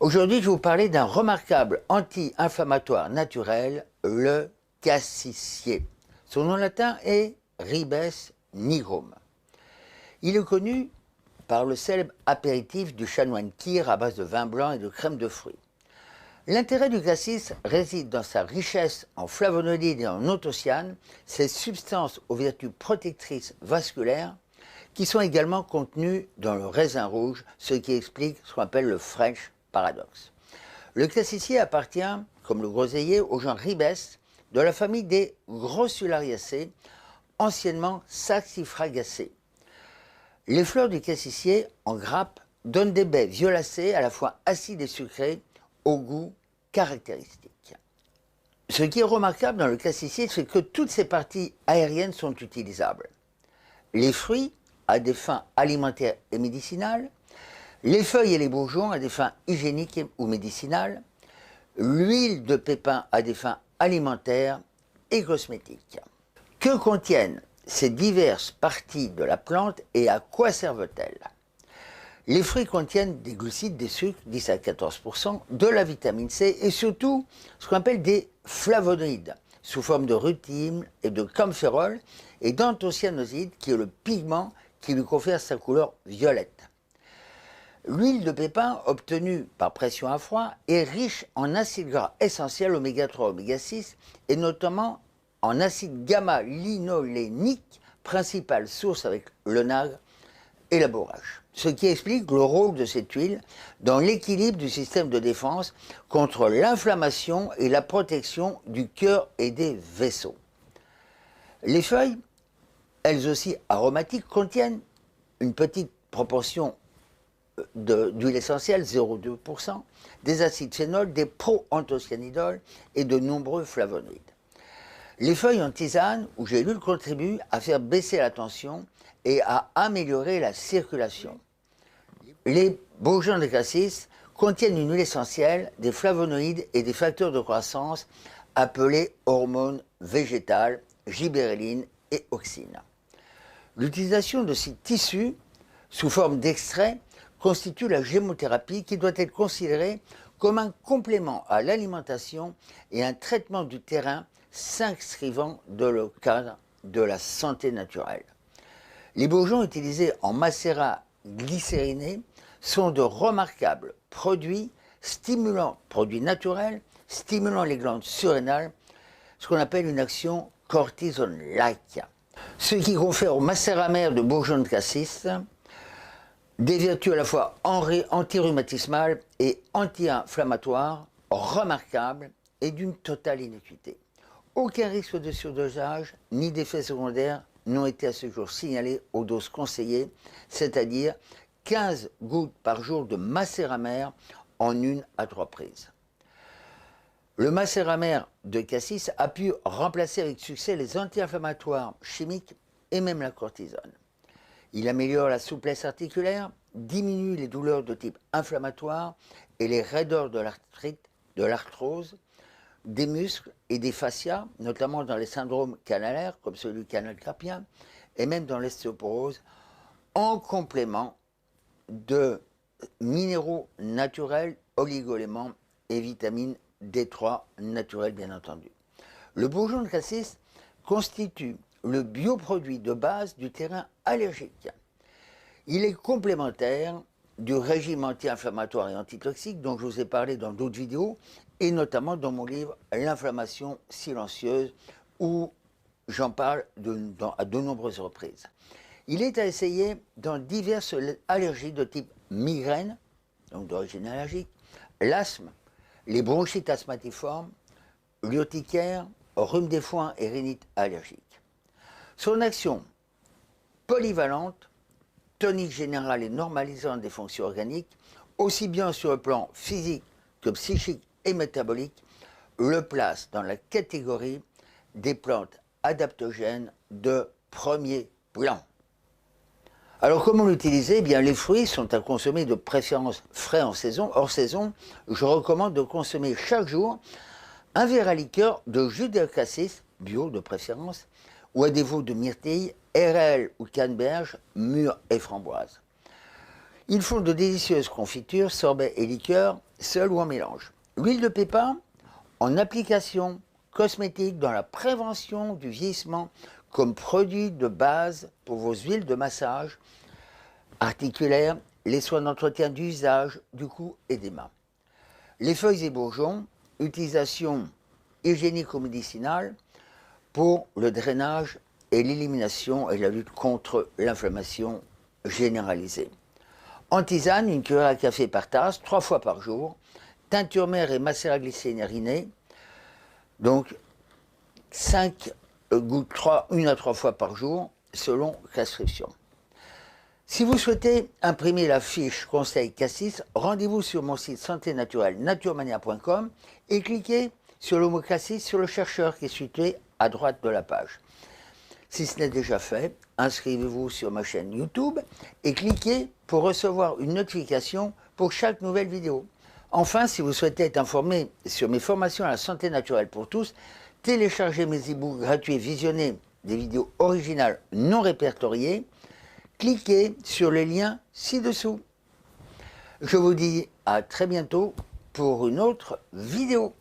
Aujourd'hui, je vais vous parler d'un remarquable anti-inflammatoire naturel, le cassissier. Son nom latin est Ribes nigrum. Il est connu par le célèbre apéritif du chanoine Kir à base de vin blanc et de crème de fruits. L'intérêt du cassis réside dans sa richesse en flavonoïdes et en anthocyanes, ces substances aux vertus protectrices vasculaires, qui sont également contenues dans le raisin rouge, ce qui explique ce qu'on appelle le French paradoxe. Le cassissier appartient, comme le groseillier, au genre Ribes, de la famille des Grossulariacées, anciennement Saxifragacées. Les fleurs du cassissier, en grappe, donnent des baies violacées, à la fois acides et sucrées, au goût caractéristique. Ce qui est remarquable dans le cassissier, c'est que toutes ses parties aériennes sont utilisables. Les fruits, à des fins alimentaires et médicinales, les feuilles et les bourgeons à des fins hygiéniques ou médicinales, l'huile de pépin à des fins alimentaires et cosmétiques. Que contiennent ces diverses parties de la plante et à quoi servent-elles? Les fruits contiennent des glucides, des sucres, 10 à 14%, de la vitamine C et surtout ce qu'on appelle des flavonoïdes, sous forme de rutine et de camphérol et d'anthocyanoside, qui est le pigment qui lui confère sa couleur violette. L'huile de pépin, obtenue par pression à froid, est riche en acides gras essentiels oméga 3, oméga 6 et notamment en acide gamma-linolénique, principale source avec le nagre et la borrache. Ce qui explique le rôle de cette huile dans l'équilibre du système de défense contre l'inflammation et la protection du cœur et des vaisseaux. Les feuilles, elles aussi aromatiques, contiennent une petite proportion d'huile essentielle, 0,2%, des acides phénols, des proanthocyanidol et de nombreux flavonoïdes. Les feuilles en tisane ou gélules contribuent à faire baisser la tension et à améliorer la circulation. Les bourgeons de cassis contiennent une huile essentielle, des flavonoïdes et des facteurs de croissance appelés hormones végétales, gibberelline et auxine. L'utilisation de ces tissus sous forme d'extrait constitue la gémothérapie qui doit être considérée comme un complément à l'alimentation et un traitement du terrain s'inscrivant dans le cadre de la santé naturelle. Les bourgeons utilisés en macérat glycériné sont de remarquables produits produits naturels, stimulant les glandes surrénales, ce qu'on appelle une action cortisone-like. Ce qui confère au macérat amer de bourgeons de cassis des vertus à la fois antirhumatismales et anti-inflammatoires remarquables et d'une totale innocuité. Aucun risque de surdosage ni d'effets secondaires n'ont été à ce jour signalés aux doses conseillées, c'est-à-dire 15 gouttes par jour de macérat amer en 1 à 3 prises. Le macérat amer de cassis a pu remplacer avec succès les anti-inflammatoires chimiques et même la cortisone. Il améliore la souplesse articulaire, diminue les douleurs de type inflammatoire et les raideurs de l'arthrite, de l'arthrose, des muscles et des fascias, notamment dans les syndromes canalaires, comme celui du canal carpien, et même dans l'ostéoporose, en complément de minéraux naturels, oligoéléments et vitamines D3 naturels, bien entendu. Le bourgeon de cassis constitue le bioproduit de base du terrain allergique. Il est complémentaire du régime anti-inflammatoire et antitoxique dont je vous ai parlé dans d'autres vidéos et notamment dans mon livre « L'inflammation silencieuse » où j'en parle à de nombreuses reprises. Il est à essayer dans diverses allergies de type migraine, donc d'origine allergique, l'asthme, les bronchites asthmatiformes, l'urticaire, rhume des foins et rhinite allergique. Son action polyvalente, tonique générale et normalisante des fonctions organiques, aussi bien sur le plan physique que psychique et métabolique, le place dans la catégorie des plantes adaptogènes de premier plan. Alors comment l'utiliser? Eh bien, les fruits sont à consommer de préférence frais en saison. Hors saison, je recommande de consommer chaque jour un verre à liqueur de jus de cassis, bio de préférence, ou à défaut de myrtille, RL ou canneberge, mûre et framboise. Ils font de délicieuses confitures, sorbets et liqueurs seule ou en mélange. L'huile de pépin, en application cosmétique dans la prévention du vieillissement comme produit de base pour vos huiles de massage articulaire, les soins d'entretien du visage, du cou et des mains. Les feuilles et bourgeons, utilisation hygiénico-médicinale pour le drainage et l'élimination et la lutte contre l'inflammation généralisée. En tisane, une cuillère à café par tasse, 3 fois par jour. Teinture mère et macérat glycérine iriné, donc 5 gouttes, 1 à 3 fois par jour, selon prescription. Si vous souhaitez imprimer la fiche conseil Cassis, rendez-vous sur mon site santé naturelle naturemania.com et cliquez sur le mot Cassis sur le chercheur qui est situé à droite de la page. Si ce n'est déjà fait, inscrivez-vous sur ma chaîne YouTube et cliquez pour recevoir une notification pour chaque nouvelle vidéo. Enfin, si vous souhaitez être informé sur mes formations à la santé naturelle pour tous, téléchargez mes e-books gratuits et visionnez des vidéos originales non répertoriées, cliquez sur les liens ci-dessous. Je vous dis à très bientôt pour une autre vidéo.